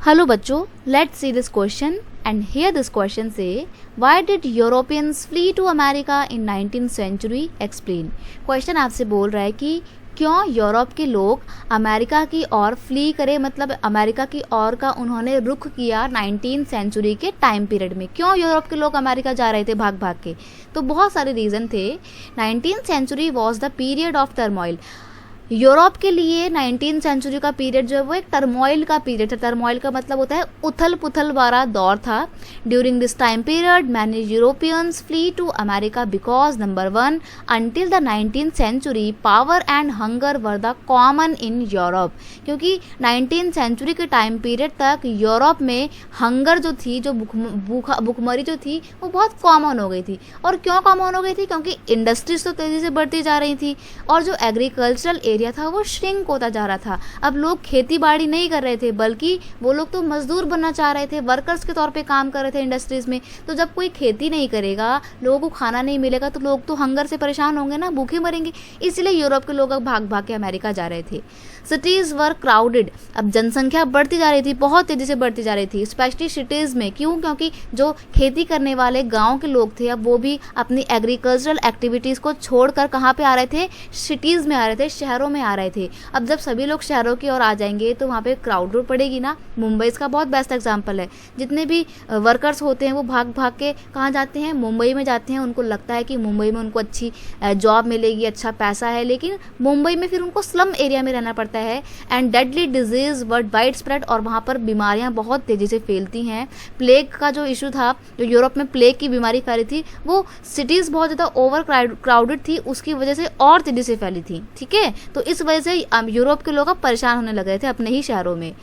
Hello बच्चों, let's see this question and here this question say why did Europeans flee to America in 19th century? Explain. Question आपसे बोल रहा है कि क्यों यूरोप के लोग अमेरिका की ओर फ्ली करे, मतलब अमेरिका की ओर का उन्होंने रुख किया 19th सेंचुरी के टाइम पीरियड में। क्यों यूरोप के लोग अमेरिका जा रहे थे भाग भाग के? तो बहुत सारे रीज़न थे। 19th century was the period of turmoil. Europe के लिए 19th सेंचुरी का पीरियड जो है वो एक टर्मोइल का पीरियड था। टर्मोइल का मतलब होता है उथल पुथल वाला दौर था। During this time period many Europeans flee to America because number 1 until the 19th century power and hunger were the common in Europe. क्योंकि 19th सेंचुरी के टाइम पीरियड तक यूरोप में हंगर जो थी, जो भूखमरी जो थी वो बहुत कॉमन हो गई थी। और क्यों कॉमन हो गई थी? क्योंकि इंडस्ट्रीज तो तेज़ी से बढ़ती जा रही थी और जो एग्रीकल्चरल एरिया था वो श्रिंक होता जा रहा था। अब लोग खेती बाड़ी नहीं कर रहे थे, बल्कि वो लोग तो मजदूर बनना चाह रहे थे, वर्कर्स के तौर पे काम कर रहे थे इंडस्ट्रीज में। तो जब कोई खेती नहीं करेगा, लोगों को खाना नहीं मिलेगा, तो लोग तो हंगर से परेशान होंगे ना, भूखे मरेंगे। इसलिए यूरोप के लोग अब भाग भाग के अमेरिका जा रहे थे। सिटीज वर क्राउडेड। अब जनसंख्या बढ़ती जा रही थी, बहुत तेजी से बढ़ती जा रही थी, स्पेशली सिटीज में। क्यों? क्योंकि जो खेती करने वाले गाँव के लोग थे अब वो भी अपनी एग्रीकल्चरल एक्टिविटीज़ को छोड़कर कहाँ पे आ रहे थे? सिटीज़ में आ रहे थे, शहरों में आ रहे थे। अब जब सभी लोग शहरों की ओर आ जाएंगे तो वहाँ पे क्राउड पड़ेगी ना। मुंबई इसका बहुत बेस्ट एग्जांपल है। जितने भी वर्कर्स होते हैं वो भाग भाग के कहाँ जाते हैं? मुंबई में जाते हैं। उनको लगता है कि मुंबई में उनको अच्छी जॉब मिलेगी, अच्छा पैसा है, लेकिन मुंबई में फिर उनको स्लम एरिया में रहना पड़ता है। And deadly disease world wide spread, और वहाँ पर बीमारियाँ बहुत तेज़ी से फैलती हैं। प्लेग का जो इशू था, जो यूरोप में प्लेग की बीमारी फैली थी, वो सिटीज़ बहुत ज़्यादा ओवर क्राउडेड थी, उसकी वजह से और तेज़ी से फैली थी। ठीक है, तो इस वजह से यूरोप के लोग अब परेशान होने लगे थे अपने ही शहरों में।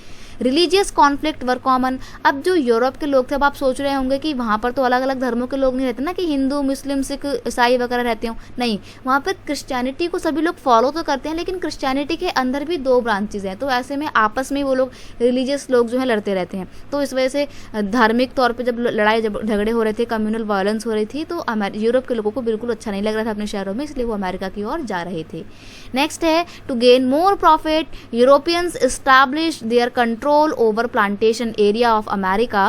रिलीजियस कॉन्फ्लिक्ट वर कॉमन। अब जो यूरोप के लोग थे, अब आप सोच रहे होंगे कि वहाँ पर तो अलग अलग धर्मों के लोग नहीं रहते ना, कि हिंदू, मुस्लिम, सिख, ईसाई वगैरह रहते हो। नहीं, वहाँ पर क्रिश्चियनिटी को सभी लोग फॉलो तो करते हैं, लेकिन क्रिश्चियनिटी के अंदर भी 2 ब्रांचेज हैं। तो ऐसे में आपस में वो लोग रिलीजियस लोग जो है लड़ते रहते हैं। तो इस वजह से धार्मिक तौर पर जब लड़ाई झगड़े हो रहे थे, कम्युनल वायलेंस हो रही थी, तो यूरोप के लोगों को बिल्कुल अच्छा नहीं लग रहा था अपने शहरों में, इसलिए वो अमेरिका की ओर जा रहे थे। नेक्स्ट है to gain more profit Europeans establish their control over plantation area of America.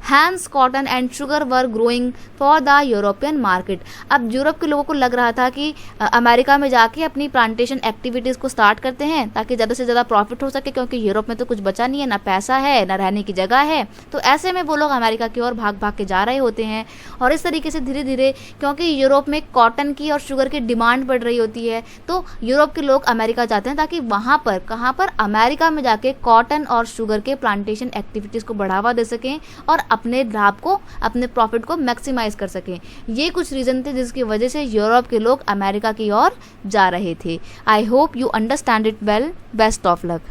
Hence cotton and sugar were growing for the European market. अब यूरोप के लोगों को लग रहा था कि अमेरिका में जाके अपनी प्लांटेशन एक्टिविटीज़ को स्टार्ट करते हैं ताकि ज़्यादा से ज़्यादा प्रॉफिट हो सके, क्योंकि यूरोप में तो कुछ बचा नहीं है, ना पैसा है, ना रहने की जगह है। तो ऐसे में वो लोग अमेरिका की ओर भाग भाग के जा रहे होते हैं। और इस तरीके से धीरे धीरे, क्योंकि यूरोप में कॉटन की और शुगर की डिमांड बढ़ रही होती है, तो यूरोप के लोग अमेरिका जाते हैं ताकि वहाँ पर, कहाँ पर? अमेरिका में जाके कॉटन और शुगर के प्लांटेशन एक्टिविटीज़ को बढ़ावा दे सकें और अपने लाभ को, अपने प्रॉफिट को मैक्सिमाइज कर सकें। ये कुछ रीज़न थे जिसकी वजह से यूरोप के लोग अमेरिका की ओर जा रहे थे। I hope you understand it well. Best of luck.